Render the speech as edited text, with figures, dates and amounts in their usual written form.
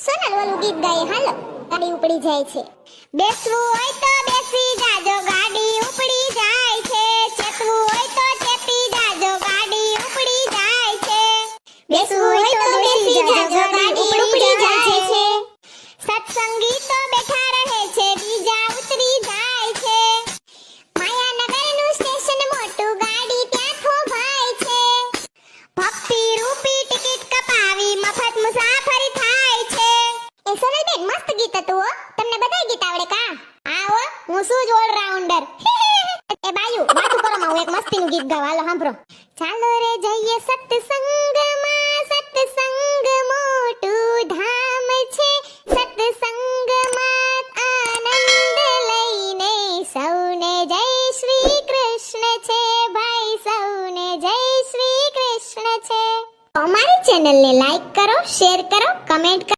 સોનલ ઓલું ગીત ગાય હાલો ગાડી ઉપડી જાય છે. બેસવું હોય તો બેસી જાજો ગાડી ઉપડી જાય છે. ચેતવું હોય તો ચેતી જાજો ગાડી ઉપડી જાય છે. બેસવું હોય તો બેસી જાજો ગાડી ઉપડી જાય છે. સત્સંગી તો બેઠા રહે છે બીજા ઉતરી જાય છે. માયાનગરનું સ્ટેશન મોટું ગાડી ત્યાં થોભાય છે. ભક્તિ રૂપી ટિકિટ કપાવી મફત મુસાફરી થાય છે. એ સોનલબેન મસ્ત ગીત હતું હો. તમને બધાય ગીત આવડે કા? હા હો, હું શું જ ઓલરાઉન્ડર. એ બાયુ વાતું કરો માં હું એક મસ્તીનું ગીત ગાવ હાલો સાંભળો. ચાલો રે જઈએ સત્સંગમાં, સત્સંગ મોટું ધામ છે. સત્સંગમાં આનંદ લઈને સૌને જય શ્રી કૃષ્ણ છે. ભાઈ સૌને જય શ્રી કૃષ્ણ છે. અમારી ચેનલને લાઈક કરો, શેર કરો, કમેન્ટ કરો.